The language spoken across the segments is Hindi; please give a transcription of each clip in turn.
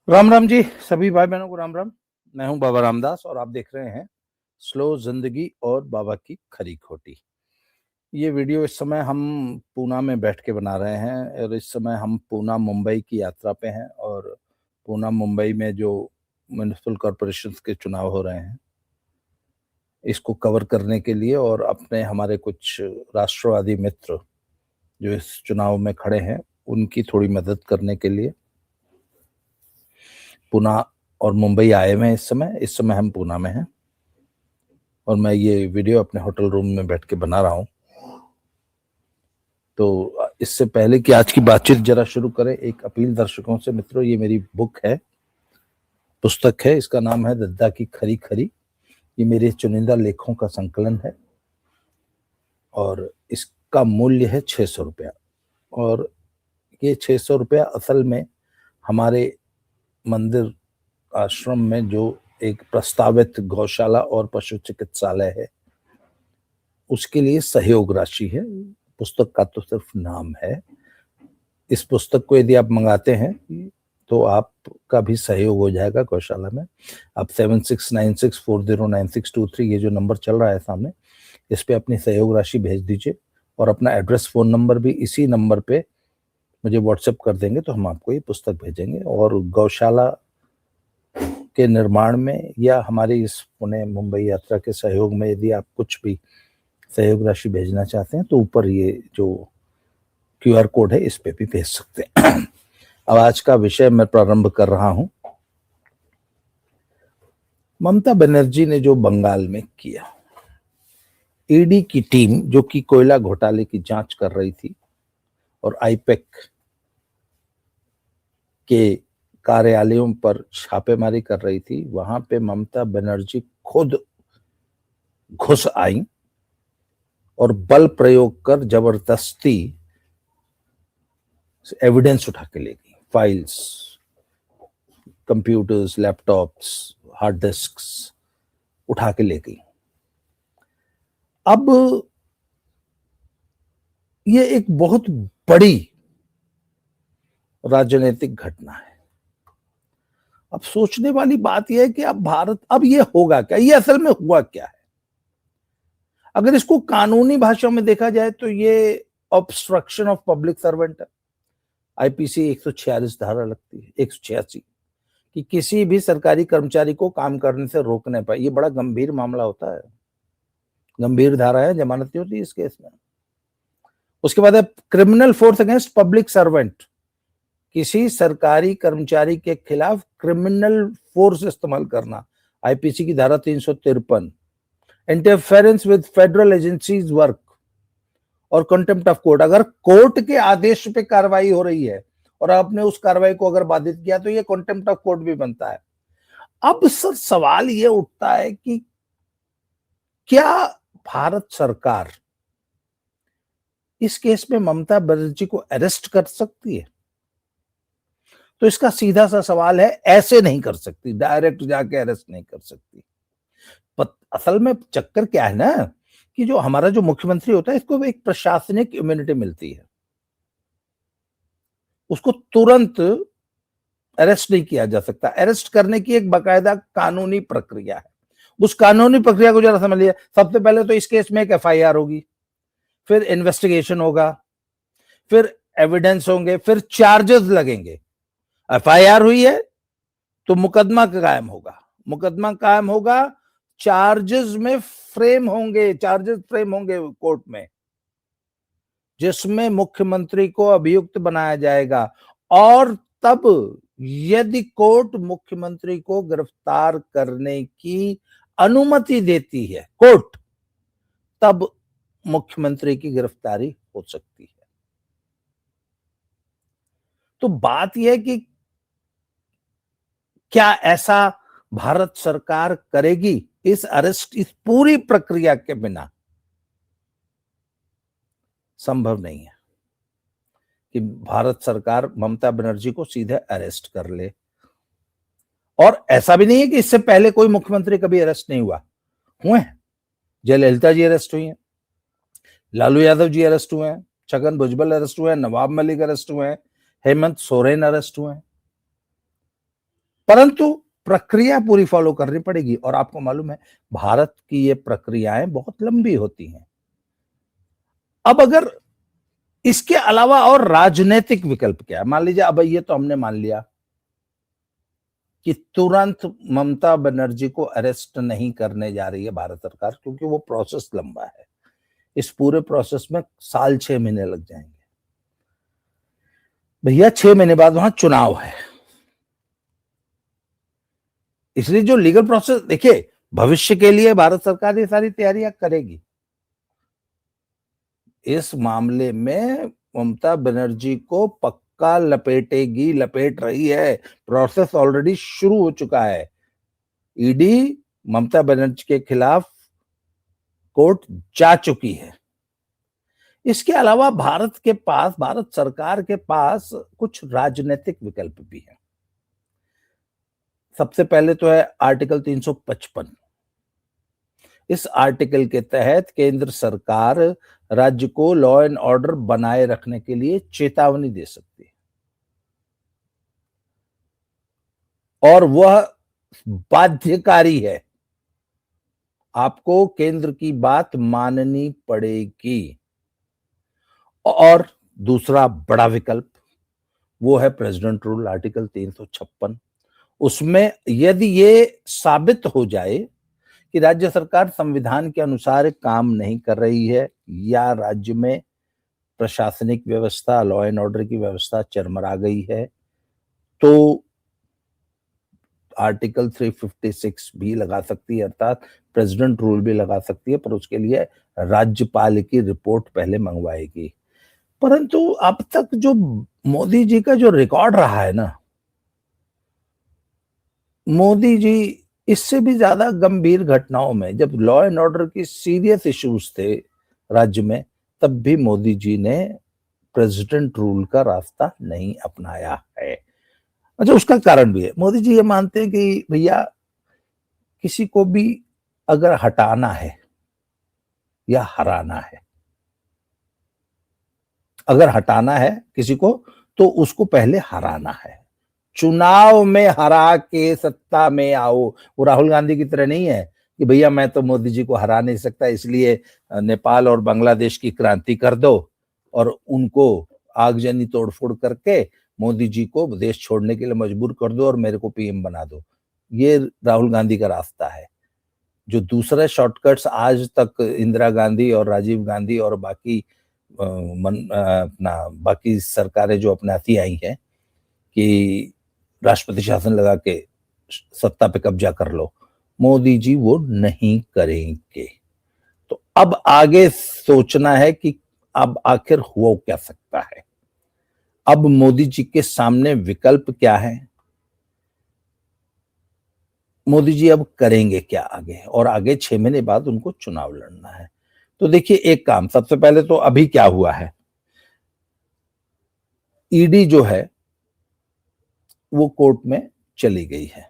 राम राम जी, सभी भाई बहनों को राम राम। मैं हूं बाबा रामदास और आप देख रहे हैं स्लो जिंदगी और बाबा की खरी खोटी। ये वीडियो इस समय हम पूना में बैठ के बना रहे हैं और इस समय हम पूना मुंबई की यात्रा पे हैं और पूना मुंबई में जो म्युनिसिपल कॉरपोरेशन के चुनाव हो रहे हैं इसको कवर करने के लिए और अपने हमारे कुछ राष्ट्रवादी मित्र जो इस चुनाव में खड़े हैं उनकी थोड़ी मदद करने के लिए पूना और मुंबई आए हुए हैं। इस समय हम पूना में हैं और मैं ये वीडियो अपने होटल रूम में बैठ के बना रहा हूँ। तो इससे पहले कि आज की बातचीत जरा शुरू करें, एक अपील दर्शकों से। मित्रों, ये मेरी बुक है, पुस्तक है, इसका नाम है दद्दा की खरी खरी। ये मेरे चुनिंदा लेखों का संकलन है और इसका मूल्य है 600 रुपया। और ये 600 रुपया असल में हमारे मंदिर आश्रम में जो एक प्रस्तावित गौशाला और पशु चिकित्सालय है उसके लिए सहयोग राशि है। पुस्तक का तो सिर्फ नाम है। इस पुस्तक को यदि आप मंगाते हैं तो आपका भी सहयोग हो जाएगा गौशाला में। आप 7696409623 ये जो नंबर चल रहा है सामने, इस पे अपनी सहयोग राशि भेज दीजिए और अपना एड्रेस, फोन नंबर भी इसी नंबर पे मुझे व्हाट्सएप कर देंगे तो हम आपको ये पुस्तक भेजेंगे। और गौशाला के निर्माण में या हमारी इस पुणे मुंबई यात्रा के सहयोग में यदि आप कुछ भी सहयोग राशि भेजना चाहते हैं तो ऊपर ये जो QR कोड है इस पे भी भेज सकते हैं। अब आज का विषय मैं प्रारंभ कर रहा हूं। ममता बनर्जी ने जो बंगाल में किया, ईडी की टीम जो कि कोयला घोटाले की जांच कर रही थी और आईपैक के कार्यालयों पर छापेमारी कर रही थी, वहां पे ममता बनर्जी खुद घुस आई और बल प्रयोग कर जबरदस्ती एविडेंस उठा के ले गई। Files, computers, laptops, hard disks उठा के ले गई। अब ये एक बहुत बड़ी राजनीतिक घटना है। अब सोचने वाली बात यह है कि अब भारत, अब ये होगा क्या, ये असल में हुआ क्या है। अगर इसको कानूनी भाषा में देखा जाए तो ये ऑब्स्ट्रक्शन ऑफ पब्लिक सर्वेंट है। आईपीसी 146 धारा लगती है, 186, कि किसी भी सरकारी कर्मचारी को काम करने से रोकने पर। ये बड़ा गंभीर मामला होता है, गंभीर धारा है, जमानत नहीं होती इस केस में। उसके बाद है criminal force against public servant. किसी सरकारी कर्मचारी के खिलाफ क्रिमिनल फोर्स इस्तेमाल करना, आईपीसी की धारा 353। Interference with federal agencies work और कंटेम्प्ट ऑफ कोर्ट। अगर कोर्ट के आदेश पे कार्रवाई हो रही है और आपने उस कार्रवाई को अगर बाधित किया तो ये कंटेम्प्ट ऑफ कोर्ट भी बनता है। अब सर सवाल ये उठता है कि क्या भारत सरकार इस केस में ममता बनर्जी को अरेस्ट कर सकती है? तो इसका सीधा सा सवाल है, ऐसे नहीं कर सकती, डायरेक्ट जाके अरेस्ट नहीं कर सकती। असल में चक्कर क्या है ना कि जो हमारा जो मुख्यमंत्री होता है इसको एक प्रशासनिक इम्यूनिटी मिलती है, उसको तुरंत अरेस्ट नहीं किया जा सकता। अरेस्ट करने की एक बाकायदा कानूनी प्रक्रिया है। उस कानूनी प्रक्रिया को जरा समझ लिया। सबसे पहले तो इस केस में एक FIR होगी, फिर इन्वेस्टिगेशन होगा, फिर एविडेंस होंगे, फिर चार्जेस लगेंगे। FIR हुई है तो मुकदमा कायम होगा, मुकदमा कायम होगा, चार्जेस फ्रेम होंगे कोर्ट में, जिसमें मुख्यमंत्री को अभियुक्त बनाया जाएगा। और तब यदि कोर्ट मुख्यमंत्री को गिरफ्तार करने की अनुमति देती है, कोर्ट, तब मुख्यमंत्री की गिरफ्तारी हो सकती है। तो बात यह है कि क्या ऐसा भारत सरकार करेगी इस अरेस्ट, इस पूरी प्रक्रिया के बिना? संभव नहीं है कि भारत सरकार ममता बनर्जी को सीधे अरेस्ट कर ले। और ऐसा भी नहीं है कि इससे पहले कोई मुख्यमंत्री कभी अरेस्ट नहीं हुए हैं। जयललिता जी अरेस्ट हुई हैं, लालू यादव जी अरेस्ट हुए हैं, छगन भुजबल अरेस्ट हुए हैं, नवाब मलिक अरेस्ट हुए हैं, हेमंत सोरेन अरेस्ट हुए हैं। परंतु प्रक्रिया पूरी फॉलो करनी पड़ेगी। और आपको मालूम है भारत की ये प्रक्रियाएं बहुत लंबी होती हैं। अब अगर इसके अलावा और राजनीतिक विकल्प क्या है? मान लीजिए अब ये तो हमने मान लिया कि तुरंत ममता बनर्जी को अरेस्ट नहीं करने जा रही है भारत सरकार, क्योंकि वो प्रोसेस लंबा है। इस पूरे प्रोसेस में 6 महीने लग जाएंगे। भैया 6 महीने बाद वहां चुनाव है, इसलिए जो लीगल प्रोसेस, देखिए भविष्य के लिए भारत सरकार ये सारी तैयारियां करेगी। इस मामले में ममता बनर्जी को पक्का लपेटेगी, लपेट रही है। प्रोसेस ऑलरेडी शुरू हो चुका है। ईडी ममता बनर्जी के खिलाफ कोर्ट जा चुकी है। इसके अलावा भारत सरकार के पास कुछ राजनीतिक विकल्प भी हैं। सबसे पहले तो है आर्टिकल 355। इस आर्टिकल के तहत केंद्र सरकार राज्य को लॉ एंड ऑर्डर बनाए रखने के लिए चेतावनी दे सकती है, और वह बाध्यकारी है। आपको केंद्र की बात माननी पड़ेगी। और दूसरा बड़ा विकल्प वो है प्रेसिडेंट रूल, आर्टिकल 356। उसमें यदि ये साबित हो जाए कि राज्य सरकार संविधान के अनुसार काम नहीं कर रही है, या राज्य में प्रशासनिक व्यवस्था, लॉ एंड ऑर्डर की व्यवस्था चरमरा गई है, तो आर्टिकल 356 भी लगा सकती है, अर्थात प्रेसिडेंट रूल भी लगा सकती है, पर उसके लिए राज्यपाल की रिपोर्ट पहले मंगवाएगी। परंतु अब तक जो मोदी जी का जो रिकॉर्ड रहा है ना, मोदी जी इससे भी ज्यादा गंभीर घटनाओं में, जब लॉ एंड ऑर्डर की सीरियस इश्यूज थे राज्य में, तब भी मोदी जी ने प्रेसिडेंट रूल का रास्ता नहीं अपनाया है। अच्छा, उसका कारण भी है। मोदी जी ये मानते हैं कि भैया किसी को भी अगर हटाना है या हराना है, अगर हटाना है किसी को तो उसको पहले हराना है। चुनाव में हरा के सत्ता में आओ। वो राहुल गांधी की तरह नहीं है कि भैया मैं तो मोदी जी को हरा नहीं सकता, इसलिए नेपाल और बांग्लादेश की क्रांति कर दो और उनको आगजनी तोड़फोड़ करके मोदी जी को देश छोड़ने के लिए मजबूर कर दो और मेरे को पीएम बना दो। ये राहुल गांधी का रास्ता है। जो दूसरे शॉर्टकट्स आज तक इंदिरा गांधी और राजीव गांधी और बाकी अपना बाकी सरकारें जो अपनाती आई हैं कि राष्ट्रपति शासन लगा के सत्ता पे कब्जा कर लो, मोदी जी वो नहीं करेंगे। तो अब आगे सोचना है कि अब आखिर हो क्या सकता है। अब मोदी जी के सामने विकल्प क्या है, मोदी जी अब करेंगे क्या आगे, और आगे 6 महीने बाद उनको चुनाव लड़ना है। तो देखिए, एक काम सबसे पहले तो अभी क्या हुआ है, ईडी जो है वो कोर्ट में चली गई है।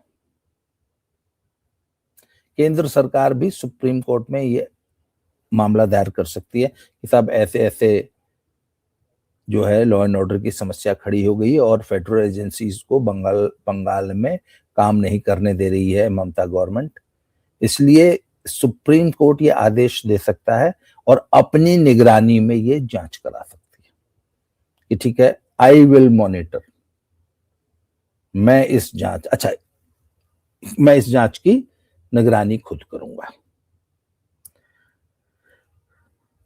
केंद्र सरकार भी सुप्रीम कोर्ट में ये मामला दायर कर सकती है कि साहब ऐसे ऐसे जो है लॉ एंड ऑर्डर की समस्या खड़ी हो गई और फेडरल एजेंसीज को बंगाल में काम नहीं करने दे रही है ममता गवर्नमेंट, इसलिए सुप्रीम कोर्ट ये आदेश दे सकता है और अपनी निगरानी में ये जांच करा सकती है कि ठीक है, आई विल मॉनिटर, मैं इस जांच की निगरानी खुद करूंगा।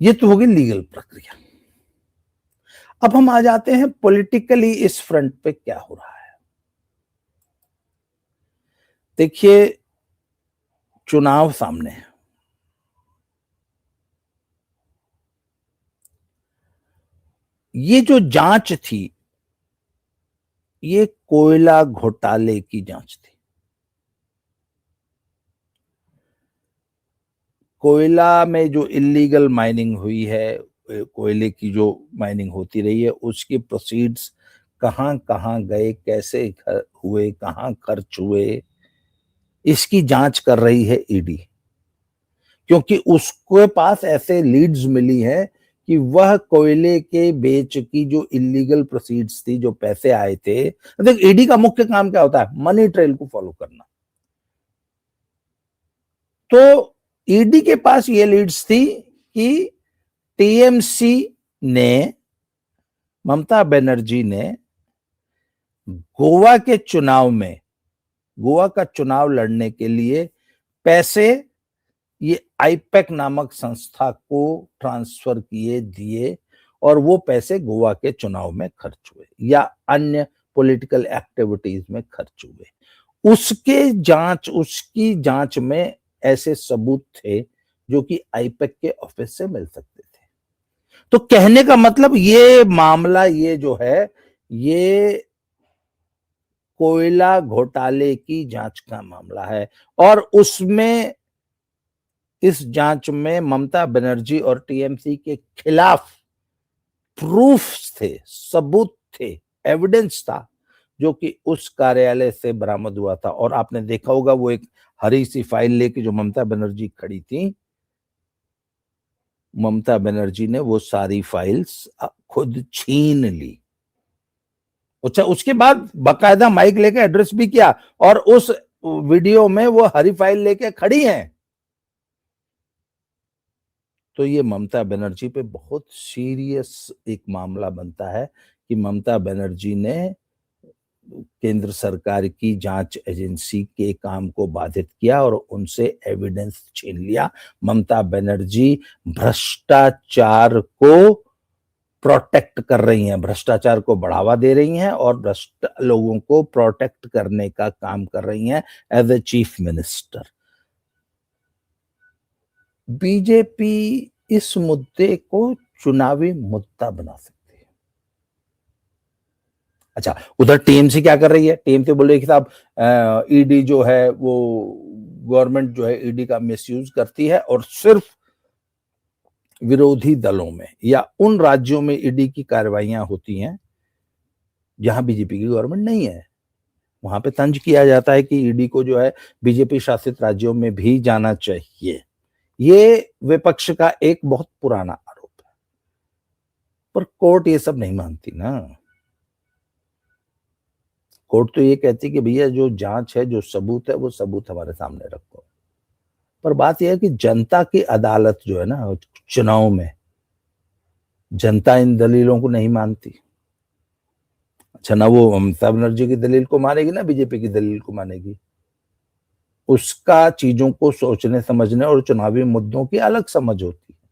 ये तो होगी लीगल प्रक्रिया। अब हम आ जाते हैं पॉलिटिकली, इस फ्रंट पे क्या हो रहा है। देखिए, चुनाव सामने है, ये जो जांच थी ये कोयला घोटाले की जांच थी। कोयला में जो इलीगल माइनिंग हुई है, कोयले की जो माइनिंग होती रही है, उसके प्रोसीड्स कहां कहां गए, कैसे हुए, कहां खर्च हुए, इसकी जांच कर रही है ईडी। क्योंकि उसके पास ऐसे लीड्स मिली हैं कि वह कोयले के बेच की जो इलीगल प्रोसीड्स थी, जो पैसे आए थे, देख ईडी का मुख्य काम क्या होता है, मनी ट्रेल को फॉलो करना। तो ईडी के पास ये लीड्स थी कि टीएमसी ने, ममता बनर्जी ने गोवा के चुनाव में, गोवा का चुनाव लड़ने के लिए पैसे ये आईपैक नामक संस्था को ट्रांसफर किए, दिए, और वो पैसे गोवा के चुनाव में खर्च हुए या अन्य पॉलिटिकल एक्टिविटीज में खर्च हुए। उसकी जांच में ऐसे सबूत थे जो कि आईपैक के ऑफिस से मिल सकते थे। तो कहने का मतलब ये मामला, ये जो है, ये कोयला घोटाले की जांच का मामला है, और उसमें, इस जांच में ममता बनर्जी और टीएमसी के खिलाफ प्रूफ्स थे, सबूत थे, एविडेंस था, जो कि उस कार्यालय से बरामद हुआ था। और आपने देखा होगा वो एक हरी सी फाइल लेके जो ममता बनर्जी खड़ी थी, ममता बनर्जी ने वो सारी फाइल्स खुद छीन ली। अच्छा, उसके बाद बाकायदा माइक लेके एड्रेस भी किया, और उस वीडियो में वो हरी फाइल लेके खड़ी हैं। तो ये ममता बनर्जी पे बहुत सीरियस एक मामला बनता है कि ममता बनर्जी ने केंद्र सरकार की जांच एजेंसी के काम को बाधित किया और उनसे एविडेंस छीन लिया। ममता बनर्जी भ्रष्टाचार को प्रोटेक्ट कर रही हैं, भ्रष्टाचार को बढ़ावा दे रही हैं और भ्रष्ट लोगों को प्रोटेक्ट करने का काम कर रही हैं as a chief minister. BJP इस मुद्दे को चुनावी मुद्दा बना सकती है। अच्छा, उधर टीएमसी क्या कर रही है? टीएमसी बोल रही है कि साहब ईडी जो है वो, गवर्नमेंट जो है ईडी का मिसयूज करती है, और सिर्फ विरोधी दलों में या उन राज्यों में ईडी की कार्रवाइयां होती हैं जहां बीजेपी की गवर्नमेंट नहीं है, वहां पे तंज किया जाता है कि ईडी को जो है बीजेपी शासित राज्यों में भी जाना चाहिए। ये विपक्ष का एक बहुत पुराना आरोप है, पर कोर्ट ये सब नहीं मानती ना। कोर्ट तो ये कहती कि भैया जो जांच है, जो सबूत है, वो सबूत हमारे सामने रखो। पर बात यह है कि जनता की अदालत जो है ना, चुनाव में जनता इन दलीलों को नहीं मानती। अच्छा, ना वो ममता बनर्जी की दलील को मानेगी ना बीजेपी की दलील को मानेगी। उसका चीजों को सोचने समझने और चुनावी मुद्दों की अलग समझ होती है।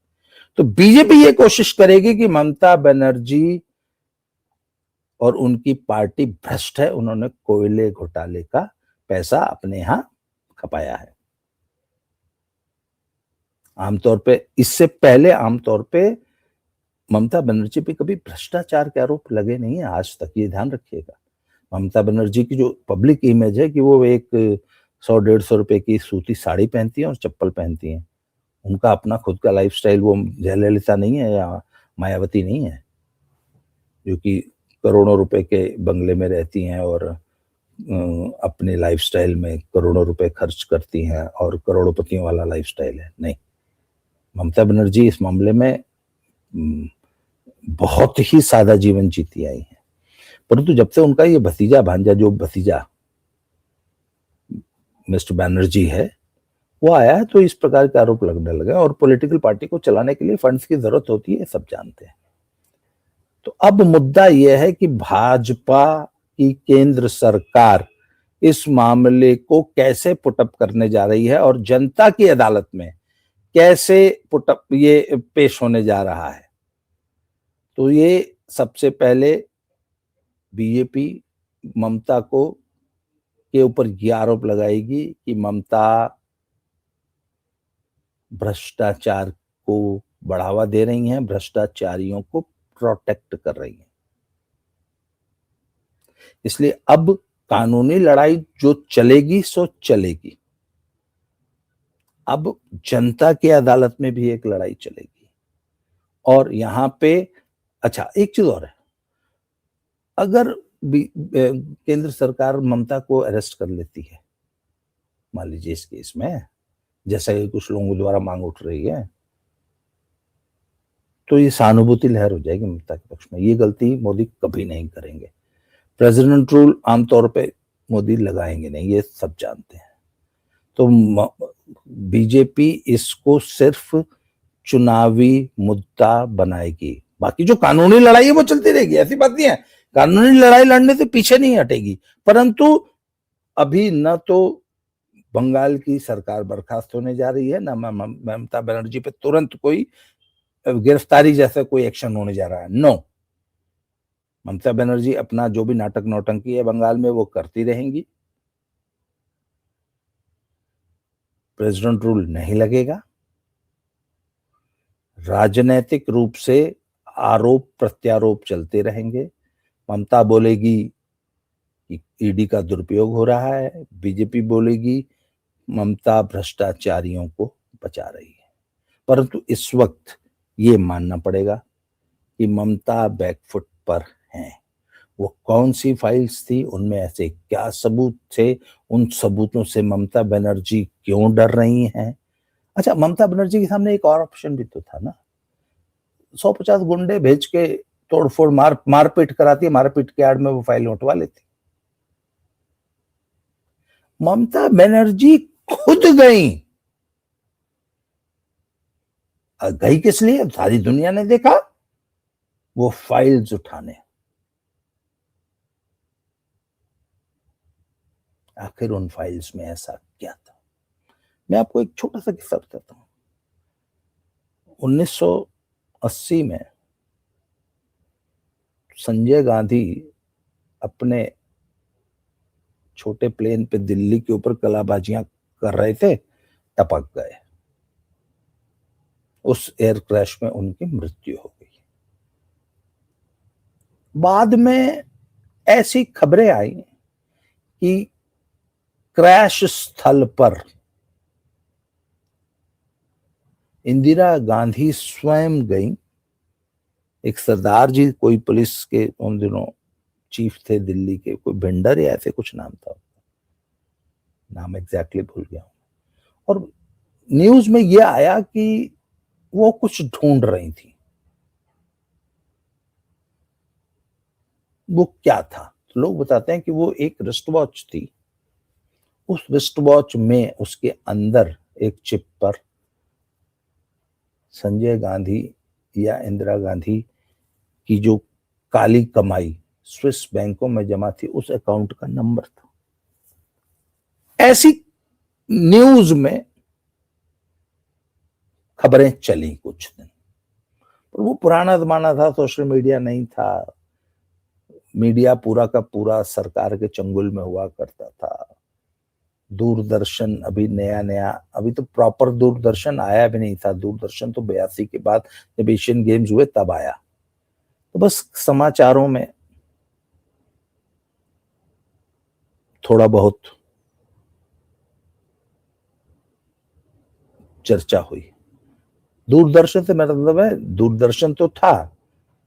तो बीजेपी ये कोशिश करेगी कि ममता बनर्जी और उनकी पार्टी भ्रष्ट है, उन्होंने कोयले घोटाले का पैसा अपने यहां खपाया है। आमतौर पे, इससे पहले आमतौर पे ममता बनर्जी पे कभी भ्रष्टाचार के आरोप लगे नहीं है आज तक, ये ध्यान रखिएगा। ममता बनर्जी की जो पब्लिक इमेज है कि वो एक 100-150 रुपए की सूती साड़ी पहनती है और चप्पल पहनती है। उनका अपना खुद का लाइफस्टाइल, वो जयललिता नहीं है या मायावती नहीं है जो कि करोड़ों रुपए के बंगले में रहती हैं और अपने लाइफस्टाइल में करोड़ों रुपए खर्च करती हैं और करोड़पतियों वाला लाइफस्टाइल है। नहीं, ममता बनर्जी इस मामले में बहुत ही सादा जीवन जीती आई है। परंतु जब से उनका ये भतीजा भांजा, जो भतीजा मिस्टर बनर्जी है, वो आया है, तो इस प्रकार के आरोप लगने लगे। और पॉलिटिकल पार्टी को चलाने के लिए फंड्स की जरूरत होती है, सब जानते हैं। तो अब मुद्दा यह है कि भाजपा की केंद्र सरकार इस मामले को कैसे पुटअप करने जा रही है और जनता की अदालत में कैसे पुटअप ये पेश होने जा रहा है। तो ये सबसे पहले बीजेपी ममता को के ऊपर यह आरोप लगाएगी कि ममता भ्रष्टाचार को बढ़ावा दे रही हैं, भ्रष्टाचारियों को प्रोटेक्ट कर रही हैं। इसलिए अब कानूनी लड़ाई जो चलेगी सो चलेगी। अब जनता की अदालत में भी एक लड़ाई चलेगी। और यहां पे, अच्छा एक चीज और है, अगर केंद्र सरकार ममता को अरेस्ट कर लेती है, मान लीजिए इस केस में, जैसा कि कुछ लोगों द्वारा मांग उठ रही है, तो ये सहानुभूति लहर हो जाएगी ममता के पक्ष में। ये गलती मोदी कभी नहीं करेंगे। प्रेसिडेंट रूल आमतौर पे मोदी लगाएंगे नहीं, ये सब जानते हैं। तो बीजेपी इसको सिर्फ चुनावी मुद्दा बनाएगी, बाकी जो कानूनी लड़ाई है वो चलती रहेगी, ऐसी बात नहीं है। कानूनी लड़ाई लड़ने से पीछे नहीं हटेगी, परंतु अभी न तो बंगाल की सरकार बर्खास्त होने जा रही है, न ममता बनर्जी पे तुरंत कोई गिरफ्तारी जैसा कोई एक्शन होने जा रहा है। नो, ममता बनर्जी अपना जो भी नाटक नौटंकी है बंगाल में वो करती रहेंगी। प्रेसिडेंट रूल नहीं लगेगा। राजनीतिक रूप से आरोप प्रत्यारोप चलते रहेंगे। ममता बोलेगी कि ईडी का दुरुपयोग हो रहा है, बीजेपी बोलेगी ममता भ्रष्टाचारियों को बचा रही है। परंतु इस वक्त ये मानना पड़ेगा कि ममता बैकफुट पर हैं। वो कौन सी फाइल्स थी, उनमें ऐसे क्या सबूत थे, उन सबूतों से ममता बनर्जी क्यों डर रही हैं? अच्छा, ममता बनर्जी के सामने एक और ऑप्शन भी तो था ना, 150 गुंडे भेज के तोड़फोड़ मारपीट कराती है, मारपीट के आड़ में वो फाइल उठवा लेती। ममता बनर्जी खुद गई किस लिए? सारी दुनिया ने देखा, वो फाइल्स उठाने। आखिर उन फाइल्स में ऐसा क्या था? मैं आपको एक छोटा सा किस्सा बताता हूं। 1980 में संजय गांधी अपने छोटे प्लेन पे दिल्ली के ऊपर कलाबाजियां कर रहे थे, टपक गए। उस एयर क्रैश में उनकी मृत्यु हो गई। बाद में ऐसी खबरें आई कि क्रैश स्थल पर इंदिरा गांधी स्वयं गई। एक सरदार जी, कोई पुलिस के उन दिनों चीफ थे दिल्ली के, कोई भिंडर या ऐसे कुछ नाम था, नाम एग्जैक्टली भूल गया हूं। और न्यूज में यह आया कि वो कुछ ढूंढ रही थी। वो क्या था? तो लोग बताते हैं कि वो एक रिस्ट वॉच थी। उस रिस्ट वॉच में उसके अंदर एक चिप पर संजय गांधी या इंदिरा गांधी की जो काली कमाई स्विस बैंकों में जमा थी, उस अकाउंट का नंबर था। ऐसी न्यूज में खबरें चली कुछ दिन, पर वो पुराना जमाना था, सोशल मीडिया नहीं था। मीडिया पूरा का पूरा सरकार के चंगुल में हुआ करता था। दूरदर्शन अभी नया नया, अभी तो प्रॉपर दूरदर्शन आया भी नहीं था। दूरदर्शन तो 82 के बाद जब एशियन गेम्स हुए तब आया। तो बस समाचारों में थोड़ा बहुत चर्चा हुई। दूरदर्शन से मेरा मतलब है, दूरदर्शन तो था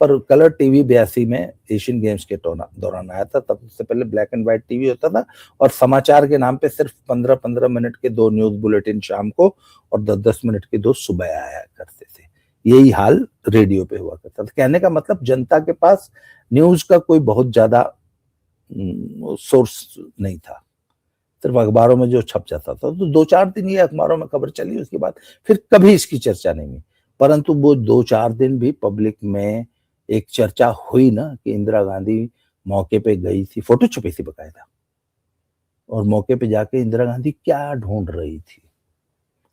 पर कलर टीवी 82 में एशियन गेम्स के दौरान आया था। तब से पहले ब्लैक एंड व्हाइट टीवी होता था और समाचार के नाम पे सिर्फ 15-15 मिनट के 2 न्यूज बुलेटिन शाम को और 10-10 मिनट के 2 सुबह आया करते थे। यही हाल रेडियो पे हुआ करता था। कहने का मतलब जनता के पास न्यूज का कोई बहुत ज्यादा सोर्स नहीं था, सिर्फ अखबारों में जो छप जाता था। तो 2-4 दिन ये अखबारों में खबर चली, उसके बाद फिर कभी इसकी चर्चा नहीं हुई। परंतु वो 2-4 दिन भी पब्लिक में एक चर्चा हुई ना कि इंदिरा गांधी मौके पे गई थी, फोटो छपी थी बकायदा, और मौके पे जाके इंदिरा गांधी क्या ढूंढ रही थी,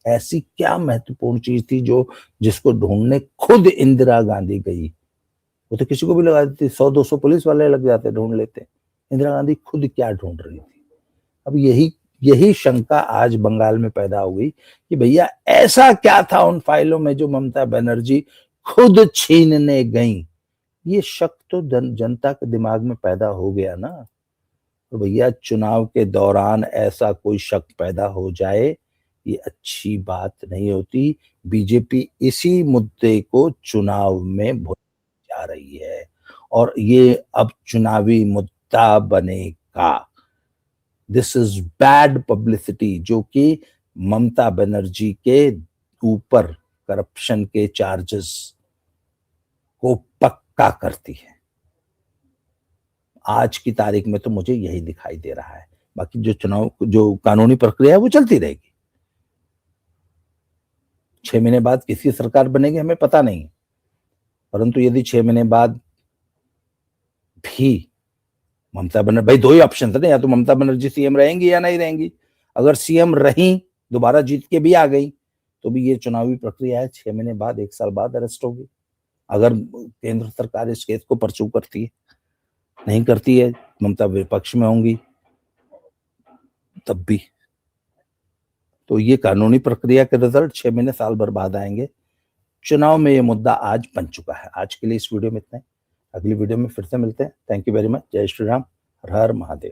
ऐसी क्या महत्वपूर्ण चीज थी जो जिसको ढूंढने खुद इंदिरा गांधी गई। वो तो किसी को भी लगा देती, 100-200 पुलिस वाले लग जाते, ढूंढ लेते। इंदिरा गांधी खुद क्या ढूंढ रही थी? अब यही शंका आज बंगाल में पैदा हो गई कि भैया ऐसा क्या था उन फाइलों में जो ममता बनर्जी खुद छीनने गई। ये शक तो जनता के दिमाग में पैदा हो गया ना। तो भैया चुनाव के दौरान ऐसा कोई शक पैदा हो जाए, ये अच्छी बात नहीं होती। बीजेपी इसी मुद्दे को चुनाव में भूल जा रही है और ये अब चुनावी मुद्दा बनेगा। दिस इज बैड पब्लिसिटी, जो कि ममता बनर्जी के ऊपर करप्शन के चार्जेस को पक्का करती है। आज की तारीख में तो मुझे यही दिखाई दे रहा है। बाकी जो चुनाव जो कानूनी प्रक्रिया है वो चलती रहेगी। 6 महीने बाद किसकी सरकार बनेगी हमें पता नहीं, परंतु यदि 6 महीने बाद भी ममता बनर्जी, भाई 2 ही ऑप्शन थे ना, या तो ममता बनर्जी सीएम रहेंगी या नहीं रहेंगी। अगर सीएम रही, दोबारा जीत के भी आ गई, तो भी ये चुनावी प्रक्रिया है, 6 महीने बाद 1 साल बाद अरेस्ट होगी। अगर केंद्र सरकार इस केस को परस्यू करती है, नहीं करती है, ममता विपक्ष में होंगी तब भी। तो ये कानूनी प्रक्रिया के रिजल्ट 6 महीने साल भर बाद आएंगे। चुनाव में ये मुद्दा आज बन चुका है। आज के लिए इस वीडियो में इतना ही। अगली वीडियो में फिर से मिलते हैं। Thank you very much. जय श्री राम। हर हर महादेव।